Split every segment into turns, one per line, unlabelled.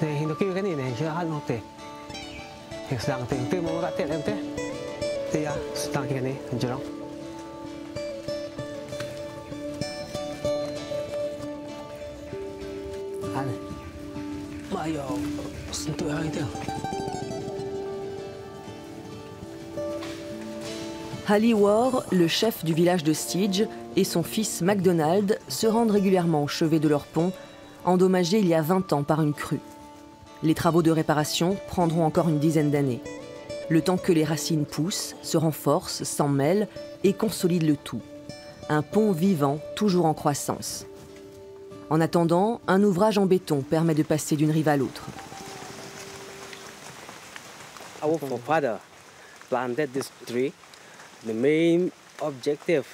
Này nó kêu cái này này chưa hát một tệ. Thì sang từ từ một cái tệ em thế. Thì sang cái này anh chưa đâu. Anh, mà yo, xin tụi anh theo.
Hally Ward, le chef du village de Stige, et son fils MacDonald se rendent régulièrement au chevet de leur pont, endommagé il y a 20 ans par une crue. Les travaux de réparation prendront encore une dizaine d'années. Le temps que les racines poussent, se renforcent, s'en mêlent et consolident le tout. Un pont vivant, toujours en croissance. En attendant, un ouvrage en béton permet de passer d'une rive à l'autre.
Our forefather planted this tree. The main objective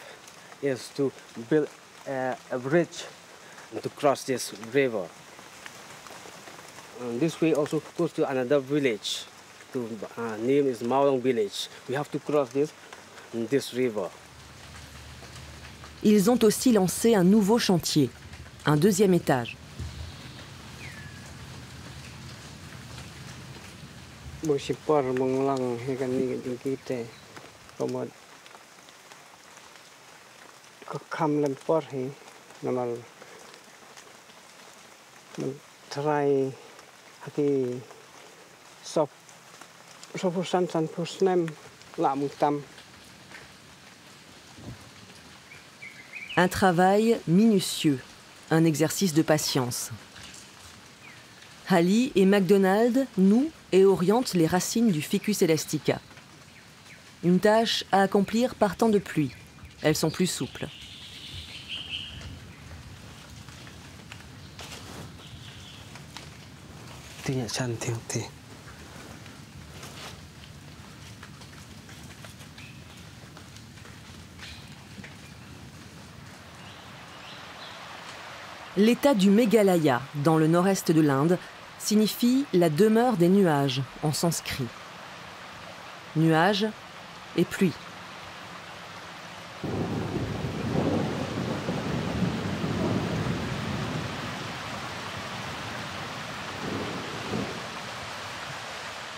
is to build a bridge to cross this river. This way also goes to another village. Name is Maolong village. We have to cross this river.
Ils ont aussi lancé un nouveau chantier, un deuxième étage. Un travail minutieux, un exercice de patience. Hally et MacDonald nouent et orientent les racines du Ficus elastica. Une tâche à accomplir par temps de pluie. Elles sont plus souples. L'état du Meghalaya, dans le nord-est de l'Inde, signifie la demeure des nuages en sanskrit. Nuages et pluie.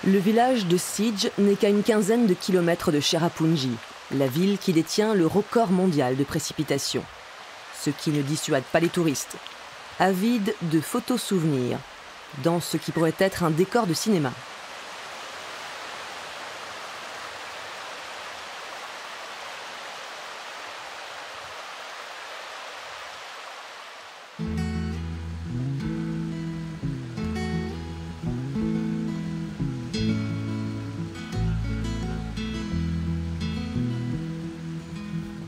Le village de Stige n'est qu'à une quinzaine de kilomètres de Cherrapunji, la ville qui détient le record mondial de précipitations. Ce qui ne dissuade pas les touristes, avides de photos souvenirs, dans ce qui pourrait être un décor de cinéma.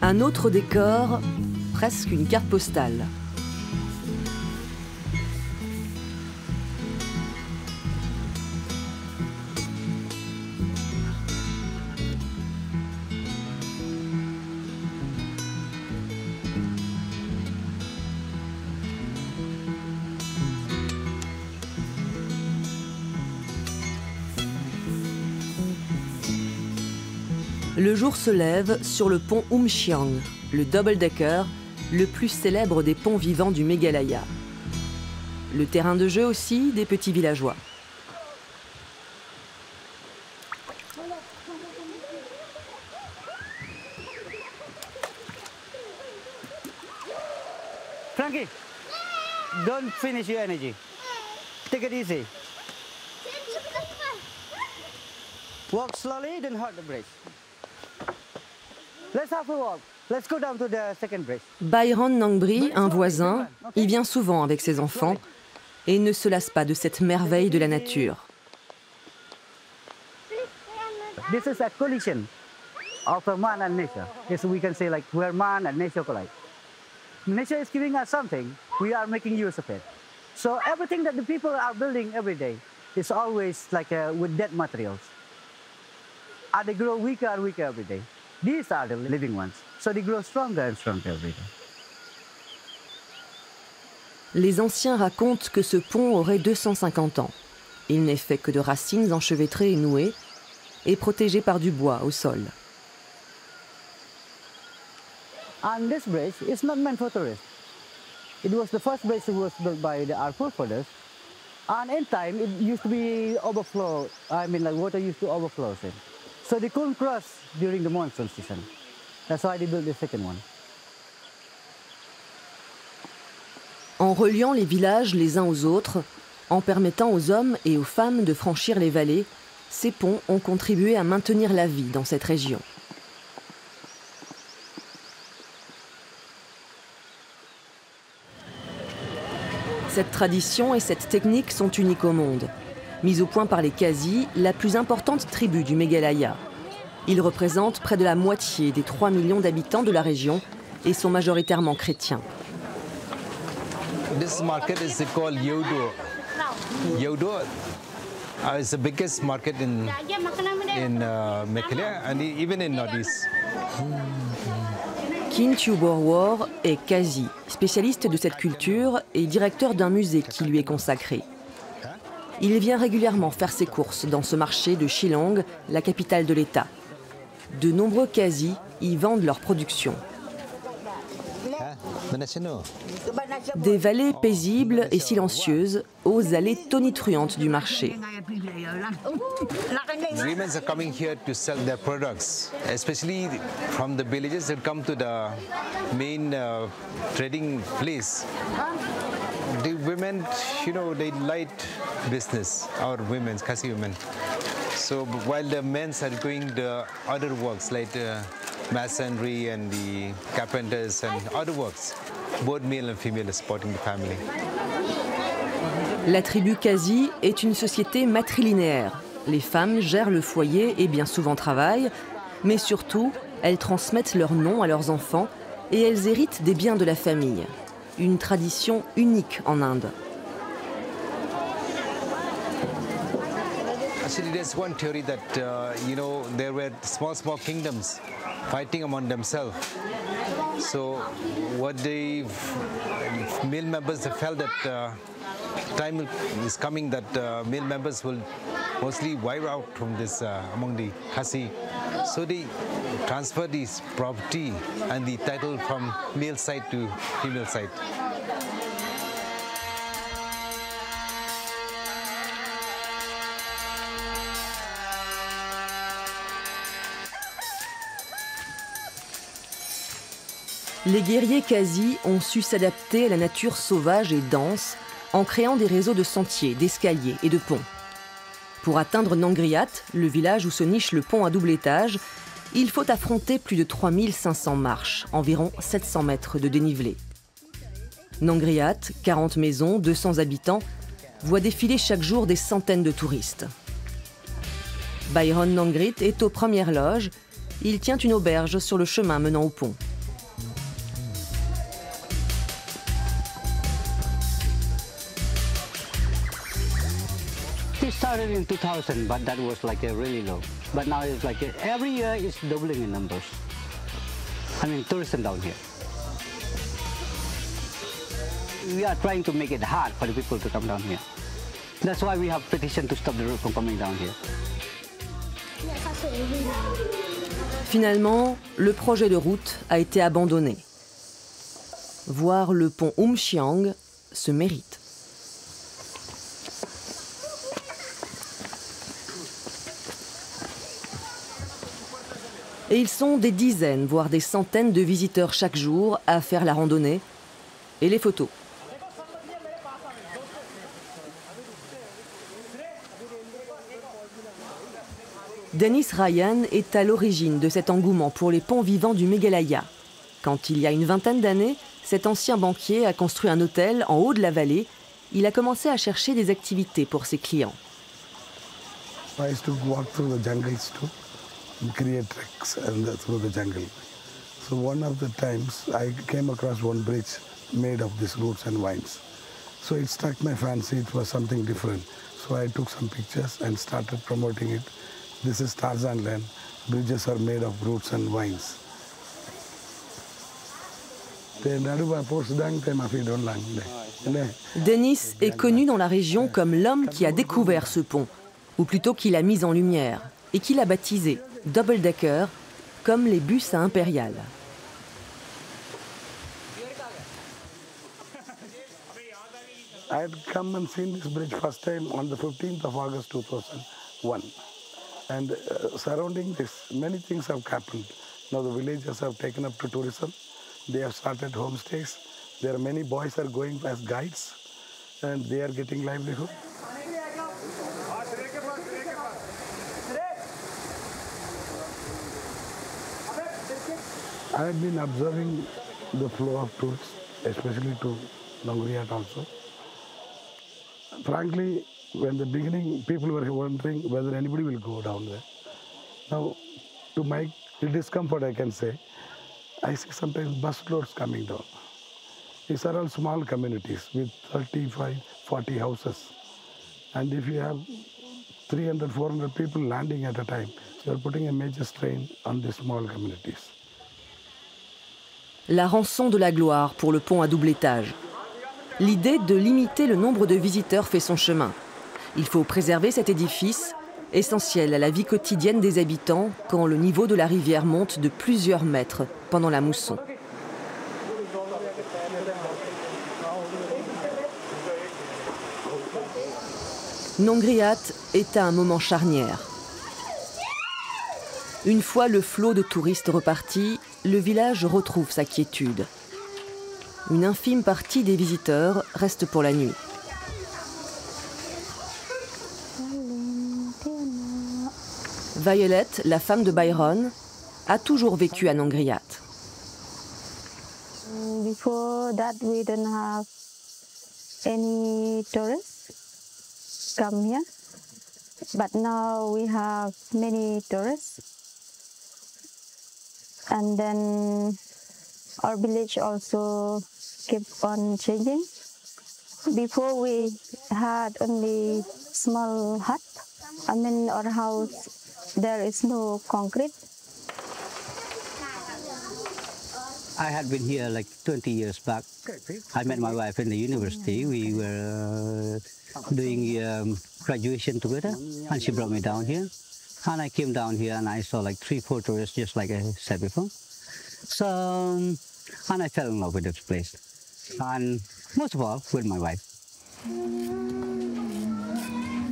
Un autre décor, presque une carte postale. Le jour se lève sur le pont Umchiang, le double-decker, le plus célèbre des ponts vivants du Meghalaya. Le terrain de jeu aussi des petits villageois.
Frankie, don't finish your energy. Take it easy. Walk slowly, then hold the brakes. Let's have a walk. Let's go down to the second bridge.
Byron Nangbri, un voisin, y vient souvent avec ses enfants et ne se lasse pas de cette merveille de la nature.
This is a collision of man and nature. Yes, we can say like where man and nature collide. Nature is giving us something, we are making use of it. So everything that the people are building every day is always like with dead materials. And they grow weaker and weaker every day. These are the living ones. So they grow stronger and stronger every day.
Les anciens racontent que ce pont aurait 250 ans. Il n'est fait que de racines enchevêtrées et nouées, et protégé par du bois au sol.
And this bridge is not meant for tourists. It was the first bridge that was built by our forefathers And in time, it used to be overflow. I mean, like water used to overflow. So they couldn't cross during the monsoon season. That's why they built the second one.
En reliant les villages les uns aux autres, en permettant aux hommes et aux femmes de franchir les vallées, ces ponts ont contribué à maintenir la vie dans cette région. Cette tradition et cette technique sont uniques au monde. Mise au point par les Kasi, la plus importante tribu du Meghalaya. Ils représentent près de la moitié des 3 millions d'habitants de la région et sont majoritairement chrétiens.
This market is called Yeoudo. Yeoudo is the biggest market in Meghalaya and even in Northeast.
Kinthiou Borwor est Kasi, spécialiste de cette culture et directeur d'un musée qui lui est consacré. Il vient régulièrement faire ses courses dans ce marché de Shillong, la capitale de l'État. De nombreux Kasi y vendent leur production. Des vallées paisibles et silencieuses aux allées tonitruantes du marché.
Women are coming here to sell their products, especially from the villages that come to the main trading place. The women, they light business, our women, Kasi women. So while the men are doing the other works like masonry and the carpenters and other works, both male and female are supporting the family.
La tribu Kasi est une société matrilinéaire. Les femmes gèrent le foyer et bien souvent travaillent, mais surtout, elles transmettent leur nom à leurs enfants et elles héritent des biens de la famille. Une tradition unique en Inde.
Actually, there's one theory that, there were small kingdoms fighting among themselves. So what the male members felt that time is coming that male members will mostly wipe out from this among the Kasi. So they transfer this property and the title from male side to female side.
Les guerriers Kasi ont su s'adapter à la nature sauvage et dense en créant des réseaux de sentiers, d'escaliers et de ponts. Pour atteindre Nangriat, le village où se niche le pont à double étage, il faut affronter plus de 3500 marches, environ 700 mètres de dénivelé. Nangriat, 40 maisons, 200 habitants, voit défiler chaque jour des centaines de touristes. Byron Nangrit est aux premières loges. Il tient une auberge sur le chemin menant au pont.
It started in 2000, but that was like really low. But now it's like every year it's doubling in numbers. I mean, tourism down here. We are trying to make it hard for the people to come down here. That's why we have petition to stop the road from coming down here.
Finalement, le projet de route a été abandonné. Voir le pont Umchiang se mérite. Et ils sont des dizaines, voire des centaines de visiteurs chaque jour à faire la randonnée et les photos. Dennis Ryan est à l'origine de cet engouement pour les ponts vivants du Meghalaya. Quand il y a une vingtaine d'années, cet ancien banquier a construit un hôtel en haut de la vallée. Il a commencé à chercher des activités pour ses clients.
I used to walk through the jungles too. Create treks through the jungle. So one of the times I came across one bridge made of these roots and vines. So it struck my fancy, it was something different. So I took some pictures and started promoting it. This is Tarzan land. Bridges are made of roots and vines.
Dennis est connu dans la région comme l'homme qui a découvert ce pont, ou plutôt qui l'a mis en lumière, et qui l'a baptisé Double Decker, comme les bus à Impérial.
I had come and seen this bridge first time on the 15th of August 2001. And surrounding this, many things have happened. Now the villagers have taken up to tourism. They have started homestays. There are many boys are going as guides, and they are getting livelihood. I have been observing the flow of tourists, especially to Nongriat also. Frankly, when the beginning, people were wondering whether anybody will go down there. Now, to my discomfort, I can say, I see sometimes bus loads coming down. These are all small communities with 35, 40 houses. And if you have 300, 400 people landing at a time, you are putting a major strain on the small communities.
La rançon de la gloire pour le pont à double étage. L'idée de limiter le nombre de visiteurs fait son chemin. Il faut préserver cet édifice, essentiel à la vie quotidienne des habitants quand le niveau de la rivière monte de plusieurs mètres pendant la mousson. Nongriat est à un moment charnière. Une fois le flot de touristes reparti, le village retrouve sa quiétude. Une infime partie des visiteurs reste pour la nuit. Violet, la femme de Byron, a toujours vécu à Nongriat.
Before that, we didn't have any tourists come here, but now we have many tourists. And then our village also keep on changing. Before we had only small hut. I mean, our house, there is no concrete.
I had been here like 20 years back. I met my wife in the university. We were doing graduation together, and she brought me down here. And I came down here and I saw like 3-4 tourists, just like I said before. So, and I fell in love with this place. And most of all, with my wife.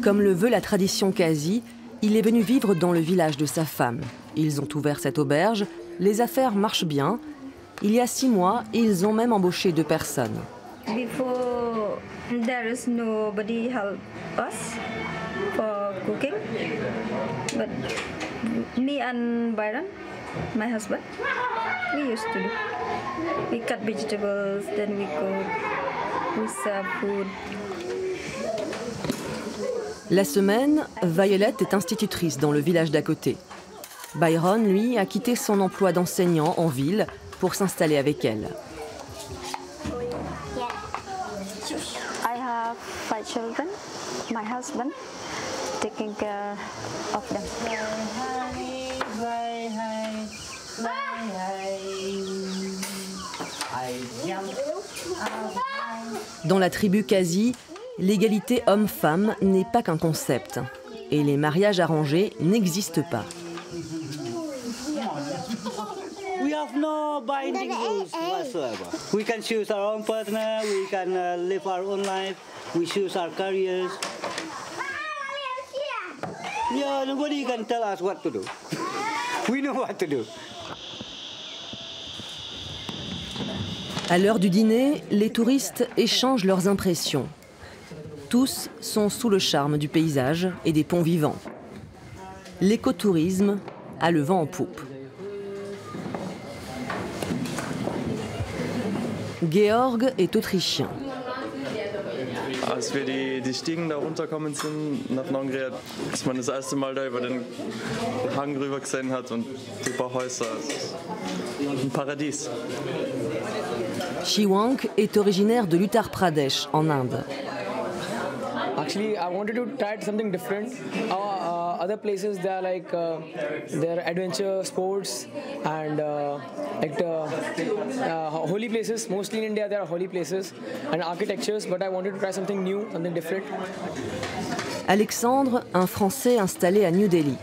Comme le veut la tradition Kazi, il est venu vivre dans le village de sa femme. Ils ont ouvert cette auberge, les affaires marchent bien. Il y a 6 mois, ils ont même embauché 2 personnes.
Before, there is nobody help us for cooking, but me and Byron, my husband, we used to do. We cut vegetables, then we cook, we serve food.
La semaine, Violet est institutrice dans le village d'à côté. Byron, lui, a quitté son emploi d'enseignant en ville pour s'installer avec elle.
I have 5 children, my husband taking care of them.
Dans la tribu Kazi, l'égalité homme-femme n'est pas qu'un concept. Et les mariages arrangés n'existent pas.
We have no binding rules whatsoever. We can choose our own partner, we can live our own life, we choose our careers. Yeah, nobody can tell us what to do. We know what to do.
À l'heure du dîner, les touristes échangent leurs impressions. Tous sont sous le charme du paysage et des ponts vivants. L'écotourisme a le vent en poupe. Georg est autrichien.
Als wir die Stiegen da runterkommen sind nach Nongriat, dass man das erste Mal da über den Hang rüber gesehen hat und die paar Häuser. Ein Paradies.
Shiwank est originaire de l'Uttar Pradesh, en Inde.
Actually, I wanted to try something different. Other places, they are like they're adventure sports and holy places. Mostly in India, there are holy places and architectures. But I wanted to try something new, something different.
Alexandre, un Français installé à New Delhi.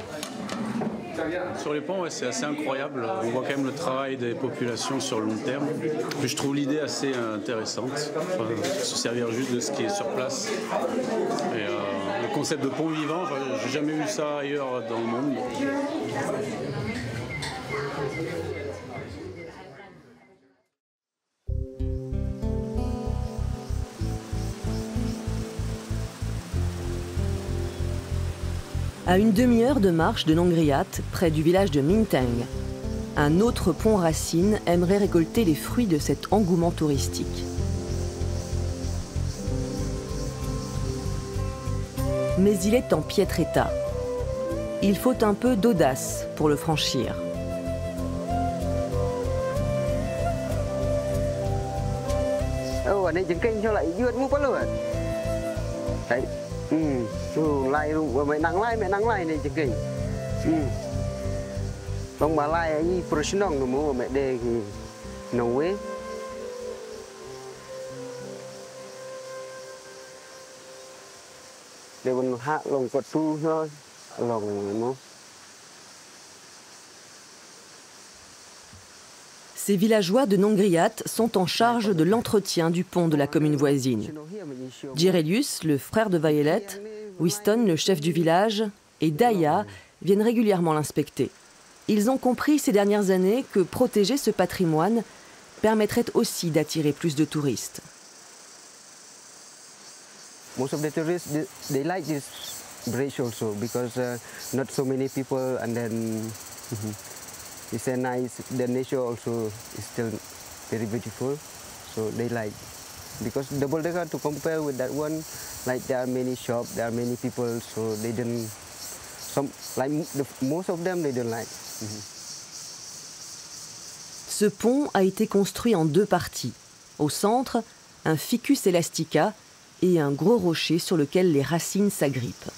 Sur les ponts, ouais, c'est assez incroyable. On voit quand même le travail des populations sur le long terme. Puis je trouve l'idée assez intéressante. Enfin, se servir juste de ce qui est sur place. Et, le concept de pont vivant, j'ai jamais vu ça ailleurs dans le monde.
À une demi-heure de marche de Nongriat, près du village de Mintang, un autre pont Racine aimerait récolter les fruits de cet engouement touristique. Mais il est en piètre état. Il faut un peu d'audace pour le franchir. Ces villageois de Nongriat sont en charge de l'entretien du pont de la commune voisine. Jirelius, le frère de Violet, Winston, le chef du village, et Daya viennent régulièrement l'inspecter. Ils ont compris ces dernières années que protéger ce patrimoine permettrait aussi d'attirer plus de touristes.
Most of the tourists, they like this bridge also because not so many people, and then it's a nice. The nature also is still very beautiful, so they like. Because double decker, to compare with that one, like there are many shops, there are many people, so they don't. Most of them they don't like.
Ce pont a été construit en deux parties. Au centre, un ficus elastica et un gros rocher sur lequel les racines s'agrippent.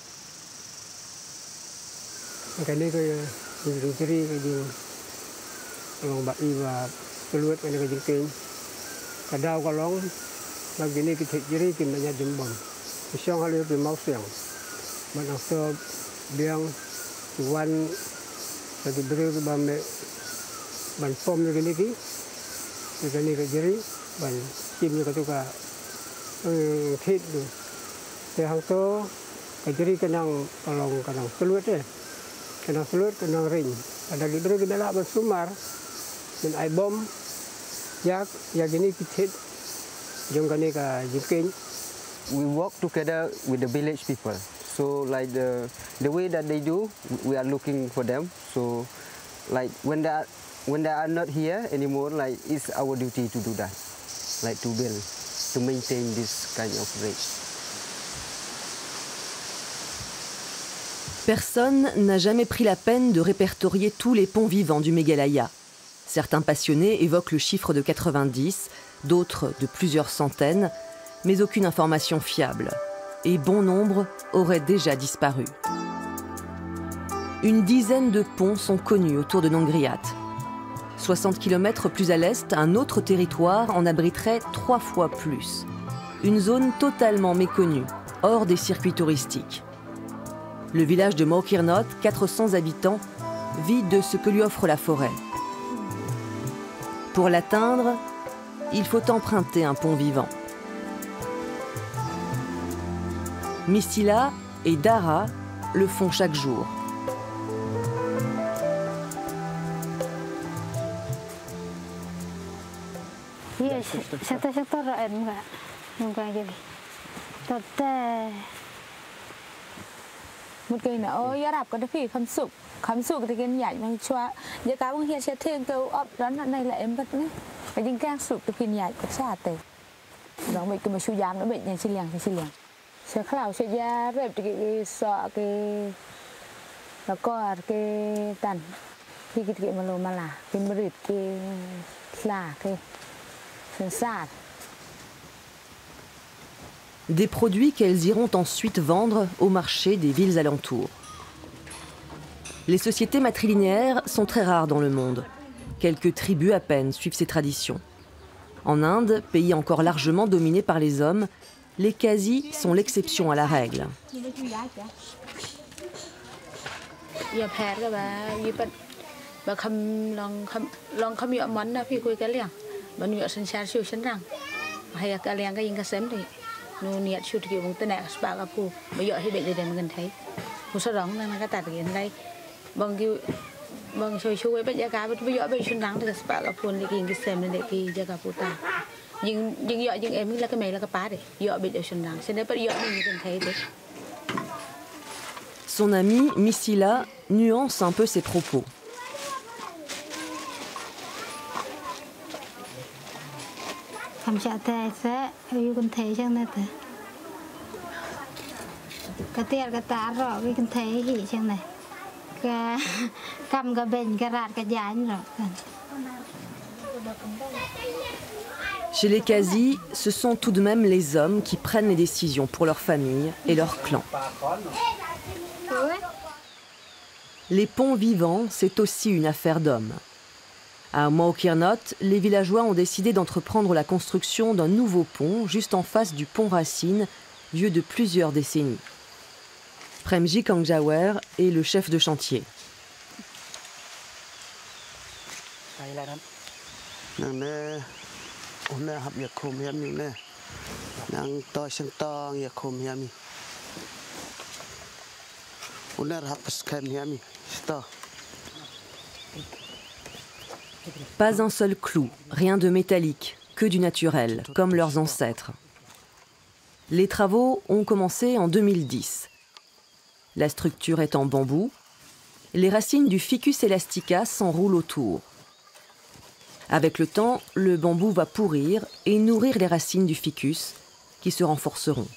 We work together with the village people. So like the way that they do, we are looking for them. So like when they are not here anymore, like it's our duty to do that, like to build, to maintain this kind of bridge.
Personne n'a jamais pris la peine de répertorier tous les ponts vivants du Meghalaya. Certains passionnés évoquent le chiffre de 90, d'autres de plusieurs centaines, mais aucune information fiable. Et bon nombre auraient déjà disparu. Une dizaine de ponts sont connus autour de Nongriat. 60 km plus à l'est, un autre territoire en abriterait 3 fois plus. Une zone totalement méconnue, hors des circuits touristiques. Le village de Mokirnot, 400 habitants, vit de ce que lui offre la forêt. Pour l'atteindre, il faut emprunter un pont vivant. Missila et Dara le font chaque jour.
một cây nữa ôi yarab có được khám sụp thì cái nhảy mang choa giờ cá bông hiện sẽ thêm câu ấp đó này là em vật đấy cái những cái sụp từ khi nhảy có xa tệ đó mình cứ mà chú giám nó bệnh này xin liền sẽ khảo sẽ ra về cái sọ cái nó có cái tàn khi cái mà lô mà là cái mực cái là cái sân sạt.
Des produits qu'elles iront ensuite vendre au marché des villes alentours. Les sociétés matrilinéaires sont très rares dans le monde. Quelques tribus à peine suivent ces traditions. En Inde, pays encore largement dominé par les hommes, les Kazis sont l'exception à la règle.
อย่าแพ้ก็แบบยี่ปัดแบบคำลองคำอยู่มันนะพี่คุยกันเรื่องมันอยู่สัญชาติชิวฉันรังให้การเลี้ยงก็ยิงกระเซ็มดินูเนียชุดเกี่ยวกับตัวแหนสปากับผู้ไม่เยอะให้เด็กเด็กมันกันไทยผู้สร้องนั่นก็ตัดกันได้บางทีบางช่วยไปยากาไม่เยอะไปชุนรังแต่สปากับผู้เด็กยิงกระเซ็มเด็กยากาผู้ตายิงเยอะยิงเอ็มแล้วก็เมย์แล้วก็ป้าเด็กเยอะไปเดี๋ยวชุนรังเช่นได้ไปเยอะมันกันไทยเด็ก
Son amie Missila nuance un peu ses propos.
คำชาแต่แซ่อยู่คนไทยช่างนั่นแต่กระเตียกระตาหรอกอยู่คนไทยหีช่างไหนกะกำกระเบนกระราดกระยานหรอกกัน
Chez les Kasi, ce sont tout de même les hommes qui prennent les décisions pour leur famille et leur clan. Les ponts vivants, c'est aussi une affaire d'hommes. À Maokirnot, les villageois ont décidé d'entreprendre la construction d'un nouveau pont juste en face du pont Racine, vieux de plusieurs décennies. Premji Kangjawer est le chef de chantier. Pas un seul clou, rien de métallique, que du naturel, comme leurs ancêtres. Les travaux ont commencé en 2010. La structure est en bambou. Les racines du Ficus elastica s'enroulent autour. Avec le temps, le bambou va pourrir et nourrir les racines du ficus, qui se renforceront.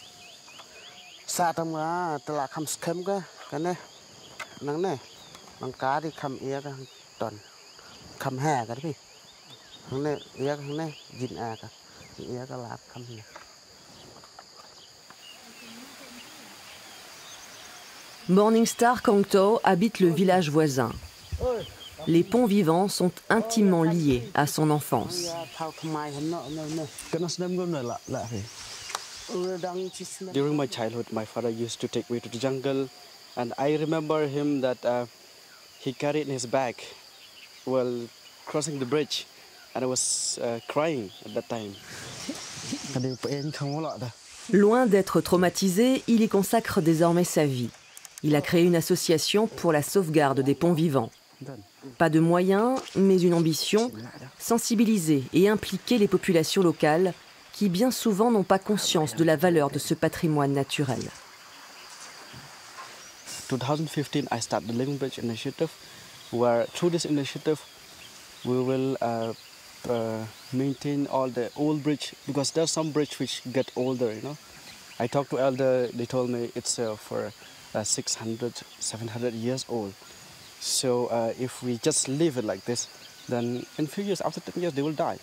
Morningstar Kangto habite le village voisin. Les ponts vivants sont intimement liés à son enfance.
During my childhood, my father used to take me to the jungle, and I remember him that he carried in his bag while crossing the bridge, and I was crying at that time.
Loin d'être traumatisé, il y consacre désormais sa vie. Il a créé une association pour la sauvegarde des ponts vivants. Pas de moyens, mais une ambition, sensibiliser et impliquer les populations locales qui bien souvent n'ont pas conscience de la valeur de ce patrimoine naturel.
In 2015, I started the Living Bridge Initiative, where through this initiative, we will maintain all the old bridge, because there's some bridge which get older, you know. I talked to elder, they told me it's for 600, 700 years old. So if we just leave it like this, then in a few years, after 10 years, they will die.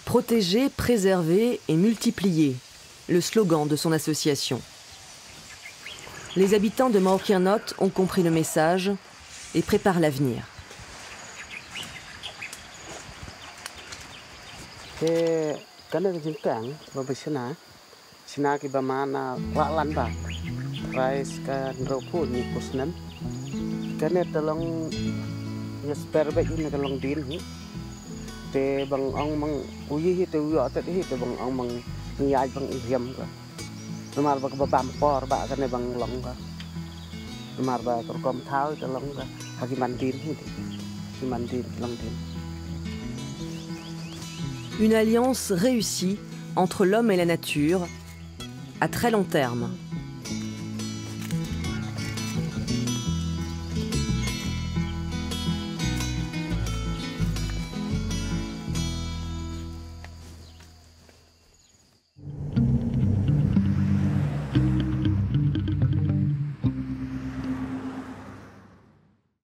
Protéger, préserver et multiplier, le slogan de son association. Les habitants de Maokirnot ont compris le message et préparent l'avenir. Une alliance réussie entre l'homme et la nature à très long terme.